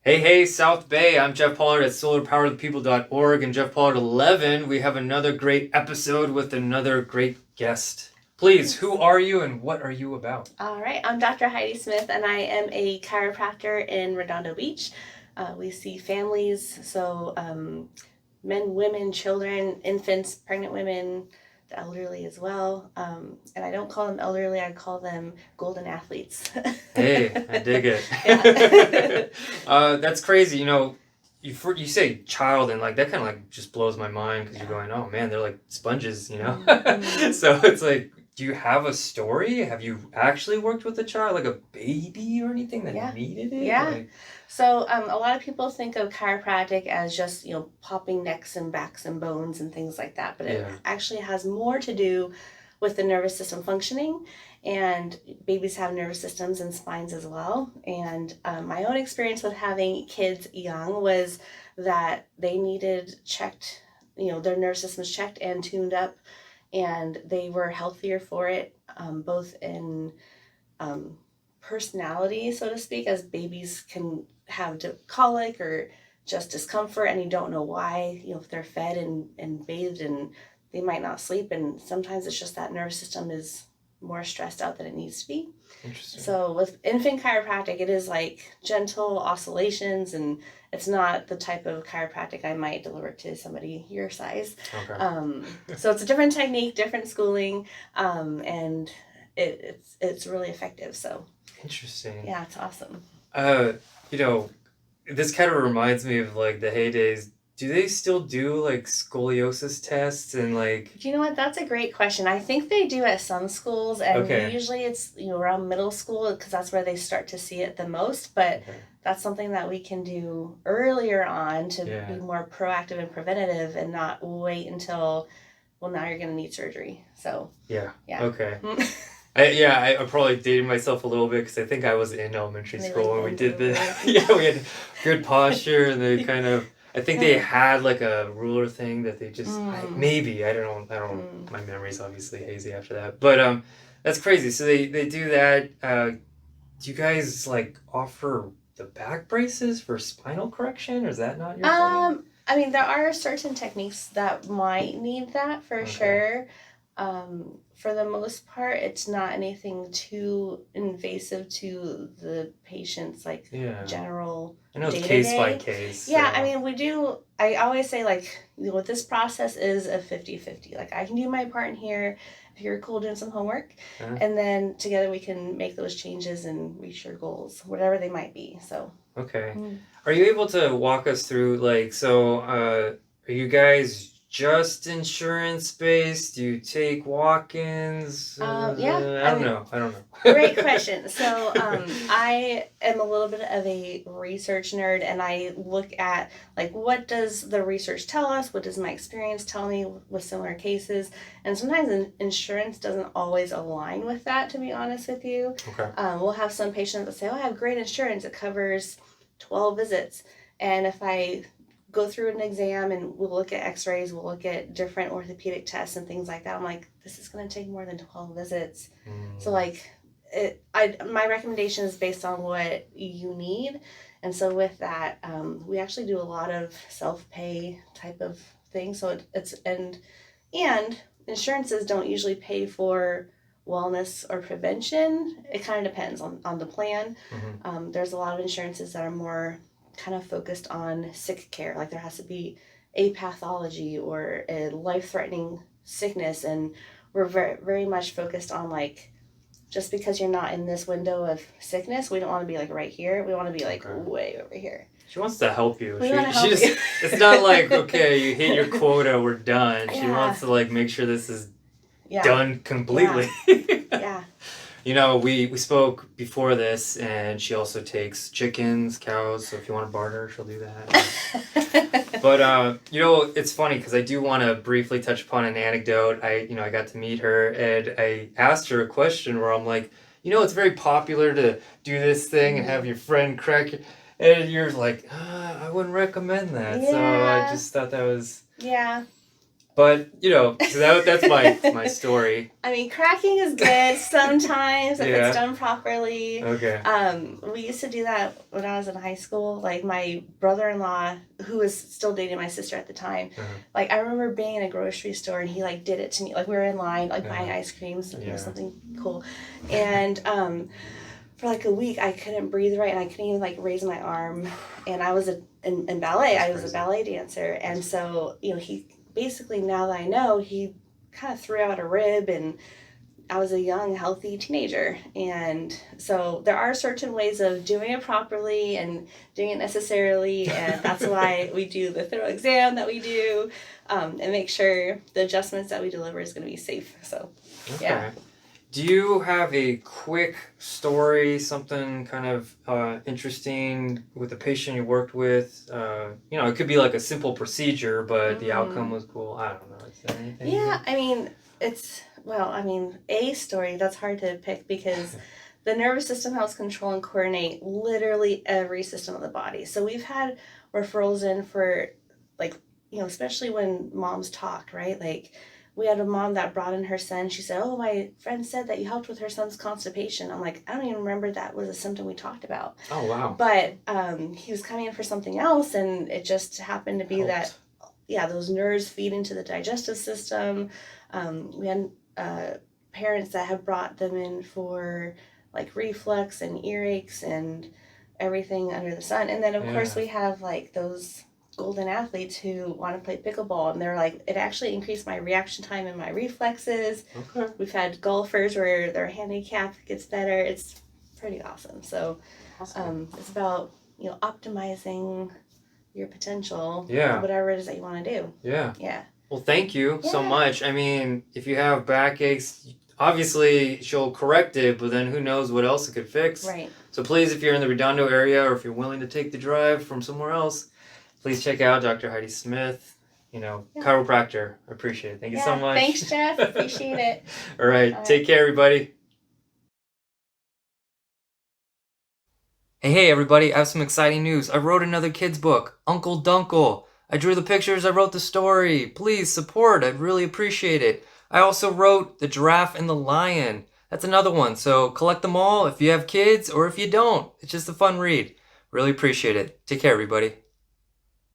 Hey, South Bay. I'm Jeff Pollard at solarpowerthepeople.org and Jeff Pollard 11. We have another great episode with another great guest. Please, who are you and what are you about? All right, I'm Dr. Heidi Smith, and I am a chiropractor in Redondo Beach. We see families, so men, women, children, infants, pregnant women, the elderly as well. And I don't call them elderly, I call them golden athletes. Hey, I dig it. That's crazy. You say child and that kind of just blows my mind because you're going, oh man, they're like sponges, Mm-hmm. So it's like, do you have a story? Have you actually worked with a child, like a baby or anything that needed it? Yeah. So a lot of people think of chiropractic as just, popping necks and backs and bones and things like that. But it actually has more to do with the nervous system functioning. And babies have nervous systems and spines as well. And my own experience with having kids young was that they needed checked, their nervous systems checked and tuned up. And they were healthier for it, both in personality, so to speak, as babies can have colic or just discomfort and you don't know why, if they're fed and bathed and they might not sleep, and sometimes it's just that nervous system is more stressed out than it needs to be. Interesting. So with infant chiropractic, it is like gentle oscillations, and it's not the type of chiropractic I might deliver to somebody your size. Okay. So it's a different technique, different schooling, and it's really effective. So interesting. Yeah, it's awesome. This kind of reminds me of the heydays. Do they still do scoliosis tests and You know what? That's a great question. I think they do at some schools, and usually it's around middle school because that's where they start to see it the most. But that's something that we can do earlier on to be more proactive and preventative, and not wait until now you're going to need surgery. So yeah. Okay. I'm probably dating myself a little bit because I think I was in elementary school when we did this. We had good posture, and they kind of. I think they had a ruler thing that they just maybe I don't know. My memory's obviously hazy after that, but that's crazy. So they do that. Do you guys offer the back braces for spinal correction, or is that not your thing? I mean, there are certain techniques that might need that for sure. For the most part, it's not anything too invasive to the patient's general. I know it's case by case. Yeah, so. I mean, we do. I always say this process is a 50-50. I can do my part in here if you're cool doing some homework, and then together we can make those changes and reach your goals, whatever they might be. So. Okay. Are you able to walk us through are you guys just insurance based? Do you take walk-ins? Yeah. I don't know. Great question. So I am a little bit of a research nerd, and I look at what does the research tell us? What does my experience tell me with similar cases? And sometimes insurance doesn't always align with that, to be honest with you. Okay. We'll have some patients that say, oh, I have great insurance. It covers 12 visits. And if I go through an exam and we'll look at x-rays, we'll look at different orthopedic tests and things like that, I'm like, this is going to take more than 12 visits. So my recommendation is based on what you need. And so with that, we actually do a lot of self-pay type of thing. So and insurances don't usually pay for wellness or prevention. It kind of depends on the plan. There's a lot of insurances that are more kind of focused on sick care. There has to be a pathology or a life-threatening sickness, and we're very, very much focused on just because you're not in this window of sickness, we don't want to be right here. We want to be way over here. She wants to help you. We want to help you. It's not okay, you hit your quota, we're done. She wants to make sure this is done completely. Yeah. We spoke before this, and she also takes chickens, cows, so if you want to barter, she'll do that. But, it's funny because I do want to briefly touch upon an anecdote. I got to meet her, and I asked her a question where I'm like, it's very popular to do this thing and have your friend crack it, and you're like, I wouldn't recommend that. Yeah. So I just thought that was... Yeah. But, you know, so that's my story. I mean, cracking is good sometimes if Yeah. it's done properly. Okay. We used to do that when I was in high school. Like my brother-in-law, who was still dating my sister at the time, like I remember being in a grocery store and he like did it to me. Like we were in line, like buying ice cream, something cool, and for like a week I couldn't breathe right and I couldn't even like raise my arm. And I was in ballet. I was a ballet dancer, and so you know he basically, now that I know, he kind of threw out a rib, and I was a young, healthy teenager. And so there are certain ways of doing it properly and doing it necessarily, and that's why we do the thorough exam that we do, and make sure the adjustments that we deliver is going to be safe. So, yeah. Do you have a quick story, something kind of interesting with a patient you worked with? You know, it could be like a simple procedure, but the outcome was cool. I don't know. Is there anything? Yeah, I mean, a story that's hard to pick because the nervous system helps control and coordinate literally every system of the body. So we've had referrals in for, like, you know, especially when moms talk, right? Like, we had a mom that brought in her son. She said, "Oh, my friend said that you helped with her son's constipation." I'm like, I don't even remember that was a symptom we talked about. Oh, wow. But he was coming in for something else, and it just happened to be that, those nerves feed into the digestive system. We had parents that have brought them in for like reflux and earaches and everything under the sun. And then, of course, we have like those golden athletes who want to play pickleball, and they're like, it actually increased my reaction time and my reflexes. Okay. We've had golfers where their handicap gets better. It's pretty awesome. So it's about, you know, optimizing your potential, whatever it is that you want to do. Yeah. Well, thank you so much. I mean, if you have backaches, obviously she'll correct it, but then who knows what else it could fix. Right. So please, if you're in the Redondo area or if you're willing to take the drive from somewhere else, please check out Dr. Heidi Smith, you know, chiropractor. I appreciate it. Thank you so much. Thanks, Jeff. Appreciate it. All right. Take care, everybody. Hey, everybody. I have some exciting news. I wrote another kid's book, Uncle Duncle. I drew the pictures. I wrote the story. Please support. I'd really appreciate it. I also wrote The Giraffe and the Lion. That's another one. So collect them all if you have kids or if you don't. It's just a fun read. Really appreciate it. Take care, everybody.